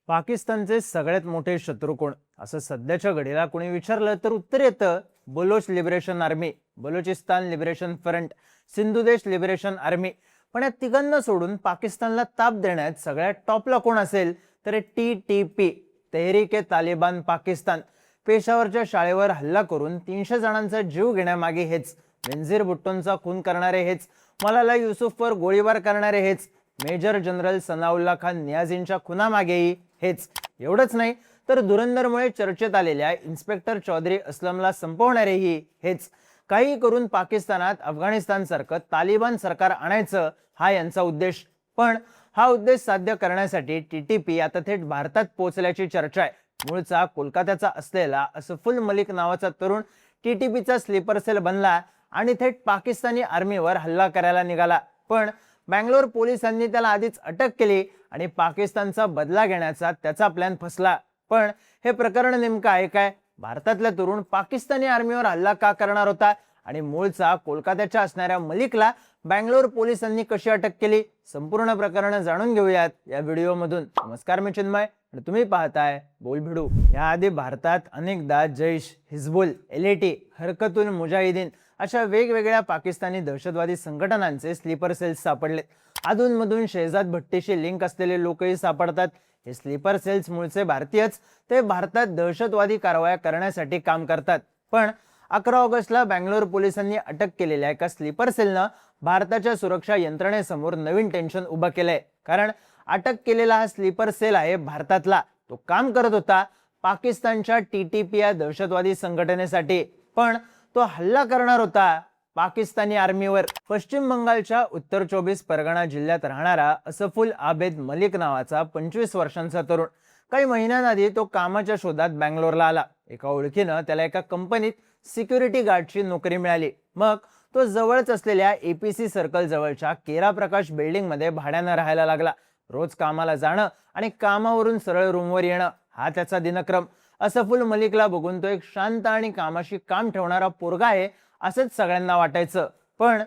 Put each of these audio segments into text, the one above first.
पाकिस्तानचे सगळ्यात मोठे शत्रू कोण असं सध्याच्या घडीला कोणी विचारलं तर उत्तर येतं Baloch liberation army, Balochistan liberation front, Sindhudesh liberation army. पण या तिघांना सोडून पाकिस्तानला ताप देण्यात सगळ्यात टॉपला कोण असेल तर TTP, तेहरीक ए तालिबान पाकिस्तान. पेशावरच्या शाळेवर हल्ला करून 300 जणांचा जीव घेण्यामागे हेच, बेनझीर भुट्टोंचा खून करणारे हेच, मलाला युसुफवर गोळीबार करणारे हेच, मेजर जनरल सनाउल्ला खान नियाझींच्या खुनामागेही हेच. एवढंच नाही तर धुरंधरमुळे चर्चेत आलेल्या इन्स्पेक्टर चौधरी असलमला संपवणारेही हेच. काही करून पाकिस्तानात अफगाणिस्तान सारखं तालिबान सरकार आणायचं हा यांचा उद्देश. पण हा उद्देश साध्य करण्यासाठी TTP आता थेट भारतात पोहोचल्याची चर्चा आहे. मूळचा कोलकात्याचा असलेला असफुल मलिक नावाचा तरुण TTPचा स्लीपर सेल बनला आणि थेट पाकिस्तानी आर्मीवर हल्ला करायला निघाला. पण बँगलोर पोलिसांनी त्याला आधीच अटक केली आणि पाकिस्तानचा बदला घेण्याचा त्याचा प्लॅन फसला. पण हे प्रकरण नेमकं आहे काय? भारतातला तरुण पाकिस्तानी आर्मीवर हल्ला का करणार होता आणि मूळचा कोलकात्याच्या असणाऱ्या मलिकला बँगलोर पोलिसांनी कशी अटक केली? संपूर्ण प्रकरण जाणून घेऊयात या व्हिडिओमधून. नमस्कार, मी चिन्मय आणि तुम्ही पाहताय बोलभिडू. याआधी भारतात अनेकदा जैश, हिजबुल, LAT, हरकतुल मुजाहिदीन अशा वेगवेगळ्या पाकिस्तानी दहशतवादी संघटनांचे स्लीपर सेल्स सापडले. अधूनमधून शेहजाद भट्टीशी लिंक असलेले लोकही सापडतात. हे स्लीपर सेल्स मूळचे भारतीयच, ते भारतात दहशतवादी कारवाया करण्यासाठी काम करतात. पण 11 ऑगस्टला बँगलोर पोलिसांनी अटक केलेल्या एका स्लीपर सेलनं भारताच्या सुरक्षा यंत्रणेसमोर नवीन टेन्शन उभं केलंय. कारण अटक केलेला हा स्लीपर सेल आहे भारतातला. तो काम करत होता पाकिस्तानच्या TTP या दहशतवादी संघटनेसाठी. पण तो हल्ला करणार होता पाकिस्तानी आर्मीवर. पश्चिम बंगालच्या उत्तर 24 परगणा जिल्ह्यात राहणारा असफुल आबेद मलिक नावाचा 25 वर्षांचा तरुण काही महिन्यांआधी तो कामाच्या शोधात बँगलोरला आला. एका ओळखीनं त्याला एका कंपनीत सिक्युरिटी गार्डची नोकरी मिळाली. मग तो जवळच असलेल्या APC सर्कल जवळच्या केरा प्रकाश बिल्डिंग मध्ये भाड्यानं राहायला लागला. रोज कामाला जाणं आणि कामावरून सरळ रूमवर येणं हा त्याचा दिनक्रम. असफुल मलिकला बघून तो एक शांत आणि कामाशी काम ठेवणारा पोरगा आहे असंच सगळ्यांना वाटायचं. पण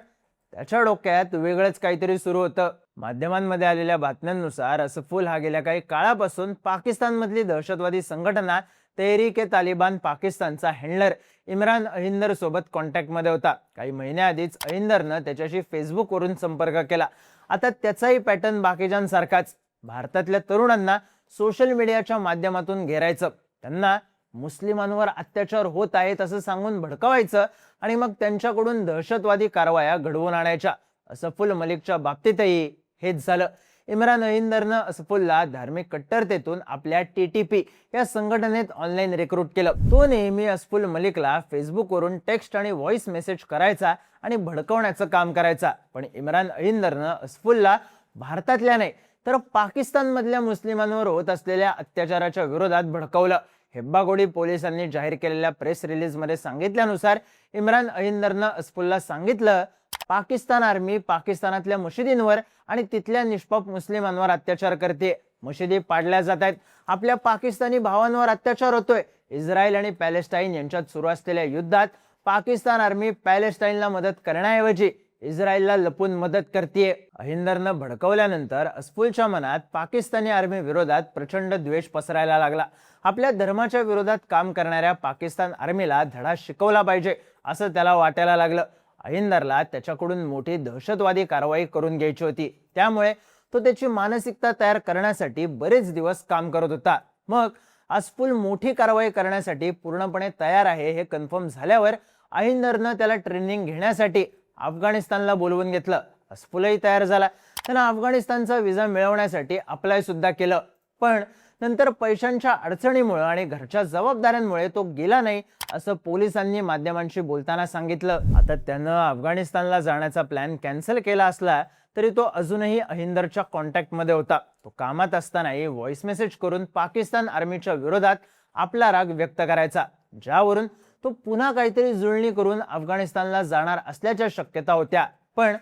त्याच्या डोक्यात वेगळंच काहीतरी सुरू होतं. माध्यमांमध्ये आलेल्या बातम्यांनुसार असफुल हा गेल्या काही काळापासून पाकिस्तानमधली दहशतवादी संघटना तेहरीक ए तालिबान पाकिस्तानचा हँडलर इम्रान अहिंदर सोबत कॉन्टॅक्टमध्ये होता. काही महिन्याआधीच अहिंदरनं त्याच्याशी फेसबुकवरून संपर्क केला. आता त्याचाही पॅटर्न बाकीच्यांसारखाच. भारतातल्या तरुणांना सोशल मीडियाच्या माध्यमातून घेरायचं, त्यांना मुस्लिमांवर अत्याचार होत आहेत असं सांगून भडकवायचं आणि मग त्यांच्याकडून दहशतवादी कारवाया घडवून आणायच्या. असफुल मलिकच्या बाबतीतही हेच झालं. इम्रान अहिंदरनं असफुलला धार्मिक कट्टरतेतून आपल्या TTP या संघटनेत ऑनलाईन रिक्रूट केलं. तो नेहमी असफुल मलिकला फेसबुकवरून टेक्स्ट आणि व्हॉइस मेसेज करायचा आणि भडकवण्याचं काम करायचा. पण इम्रान अहिंदरनं असफुलला भारतातल्या नाही तर पाकिस्तानमधल्या मुस्लिमांवर होत असलेल्या अत्याचाराच्या विरोधात भडकवलं. हेब्बागोडी पोलिसांनी जाहीर केलेल्या प्रेस रिलीजमध्ये सांगितल्यानुसार इम्रान अहिंदरनं असफुलला सांगितलं, पाकिस्तान आर्मी पाकिस्तानातल्या मशिदींवर आणि तिथल्या निष्पाप मुस्लिमांवर अत्याचार करते. मशिदी पाडल्या जात आहेत. आपल्या पाकिस्तानी भावांवर अत्याचार होतोय. इस्रायल आणि पॅलेस्टाईन यांच्यात सुरू असलेल्या युद्धात पाकिस्तान आर्मी पॅलेस्टाईनला मदत करण्याऐवजी इस्रायलला लपून मदत करते. अहिंदरनं भडकवल्यानंतर असफुलच्या मनात पाकिस्तानी आर्मी विरोधात प्रचंड द्वेष पसरायला लागला. आपल्या धर्माच्या विरोधात काम करणाऱ्या पाकिस्तान आर्मीला धडा शिकवला पाहिजे असं त्याला वाटायला लागलं. अहिंदरला त्याच्याकडून मोठी दहशतवादी कारवाई करून घ्यायची होती. त्यामुळे तो त्याची मानसिकता तयार करण्यासाठी बरेच दिवस काम करत होता. मग असफुल मोठी कारवाई करण्यासाठी पूर्णपणे तयार आहे हे कन्फर्म झाल्यावर अहिंदरनं त्याला ट्रेनिंग घेण्यासाठी अफगाणिस्तानला बोलवून घेतलं. असफुलही तयार झाला. त्यानं अफगाणिस्तानचा व्हिसा मिळवण्यासाठी अप्लाय सुद्धा केलं. पण नंतर पैशांच्या अडचणीमुळे आणि घरच्या जबाबदाऱ्यांमुळे तो गेला नाही असं पोलिसांनी माध्यमांशी बोलताना सांगितलं. आता त्यानं अफगाणिस्तानला जाण्याचा प्लॅन कॅन्सल केला असला तरी तो अजूनही अहिंदरच्या कॉन्टॅक्टमध्ये होता. तो कामात असतानाही व्हॉइस मेसेज करून पाकिस्तान आर्मीच्या विरोधात आपला राग व्यक्त करायचा, ज्यावरून तो पुन्हा काहीतरी जुळणी करून अफगाणिस्तानला जाणार असल्याच्या शक्यता होत्या. पण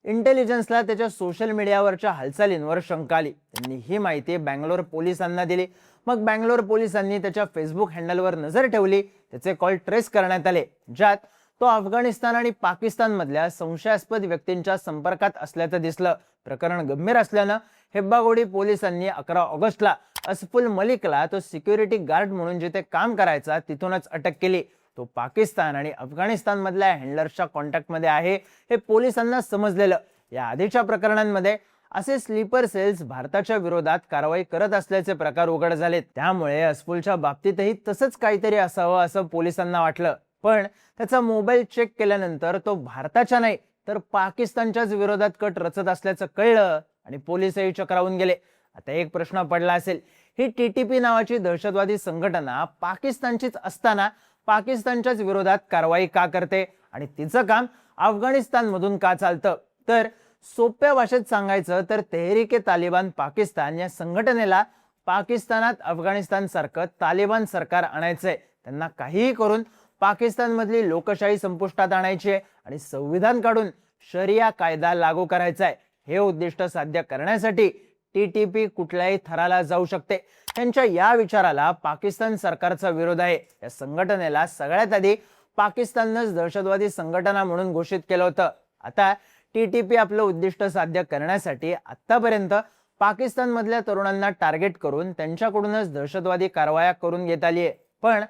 इंटेलिजन्सला त्याच्या सोशल मीडियावरच्या हालचालींवर शंका आली. त्यांनी ही माहिती बँगलोर पोलिसांना दिली. मग बँगलोर पोलिसांनी त्याच्या फेसबुक हँडलवर नजर ठेवली. त्याचे कॉल ट्रेस करण्यात आले, ज्यात तो अफगाणिस्तान आणि पाकिस्तान मधल्या संशयास्पद व्यक्तींच्या संपर्कात असल्याचं दिसलं. प्रकरण गंभीर असल्यानं हेब्बागोडी पोलिसांनी 11 ऑगस्टला असफुल मलिकला तो सिक्युरिटी गार्ड म्हणून जिथे काम करायचा तिथूनच अटक केली. तो पाकिस्तान आणि अफगाणिस्तान मधल्या हँडलर्सच्या कॉन्टॅक्टमध्ये आहे हे पोलिसांना समजलेलं. या आधीच्या प्रकरणांमध्ये असे स्लीपर सेल्स भारताच्या विरोधात कारवाई करत असल्याचे प्रकार उघड झाले. त्यामुळे असफुलच्या बाबतीतही तसंच काहीतरी असावं असं पोलिसांना वाटलं. पण त्याचा मोबाईल चेक केल्यानंतर तो भारताच्या नाही तर पाकिस्तानच्याच विरोधात कट रचत असल्याचं कळलं आणि पोलिसही चक्रावून गेले. आता एक प्रश्न पडला असेल, ही TTP नावाची दहशतवादी संघटना पाकिस्तानचीच असताना पाकिस्तानच्याच विरोधात कारवाई का करते आणि तिचं काम अफगाणिस्तानमधून का चालतं? तर सोप्या भाषेत सांगायचं तर तेहरीक-ए-तालिबान पाकिस्तान या संघटनेला पाकिस्तानात अफगाणिस्तान सारखं तालिबान सरकार आणायचंय. त्यांना काहीही करून पाकिस्तानमधली लोकशाही संपुष्टात आणायची आणि संविधान काढून शरिया कायदा लागू करायचा आहे. हे उद्दिष्ट साध्य करण्यासाठी TTP कुठल्याही थराला जाऊ शकते. त्यांच्या या विचाराला पाकिस्तान सरकारचा विरोध आहे. या संघटनेला सगळ्यात आधी पाकिस्ताननंच दहशतवादी संघटना म्हणून घोषित केलं होतं. आता TTP आपलं उद्दिष्ट साध्य करण्यासाठी आतापर्यंत पाकिस्तानमधल्या तरुणांना टार्गेट करून त्यांच्याकडूनच दहशतवादी कारवाया करून घेत आली आहे. पण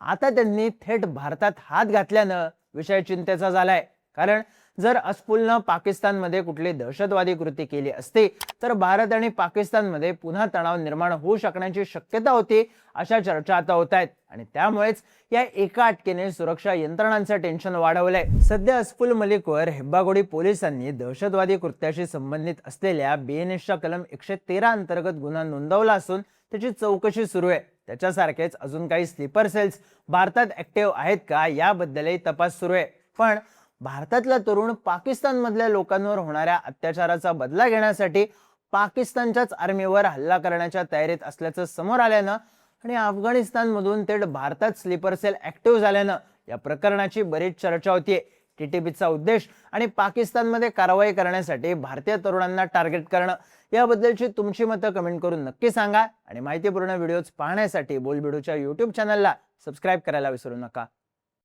आता त्यांनी थेट भारतात हात घातल्यानं विषय चिंतेचा झालाय. कारण जर असफुलनं पाकिस्तानमध्ये कुठली दहशतवादी कृती केली असती तर भारत आणि पाकिस्तानमध्ये पुन्हा तणाव निर्माण होऊ शकण्याची शक्यता होती, अशा चर्चा आता होत आहेत. आणि त्यामुळेच या एका अटकेने सुरक्षा यंत्रणांचं टेन्शन वाढवलंय. सध्या असफुल मलिकवर हेब्बागोडी पोलिसांनी दहशतवादी कृत्याशी संबंधित असलेल्या BNSच्या कलम 113 अंतर्गत गुन्हा नोंदवला असून त्याची चौकशी सुरू आहे. त्याच्यासारखेच अजून काही स्लीपर सेल्स भारतात ऍक्टिव्ह आहेत का याबद्दलही तपास सुरू आहे. पण भारतातला तरुण पाकिस्तानमधल्या लोकांवर होणाऱ्या अत्याचाराचा बदला घेण्यासाठी पाकिस्तानच्याच आर्मीवर हल्ला करण्याच्या तयारीत असल्याचं समोर आल्यानं आणि अफगाणिस्तानमधून थेट भारतात स्लीपर सेल ऍक्टिव्ह झाल्यानं या प्रकरणाची बरीच चर्चा होतीये. TTPचा उद्देश आणि पाकिस्तानमध्ये कारवाई करण्यासाठी भारतीय तरुणांना टार्गेट करणं याबद्दलची तुमची मतं कमेंट करून नक्की सांगा आणि माहितीपूर्ण व्हिडिओज पाहण्यासाठी बोलबिडूच्या YouTube चॅनलला सबस्क्राईब करायला विसरू नका.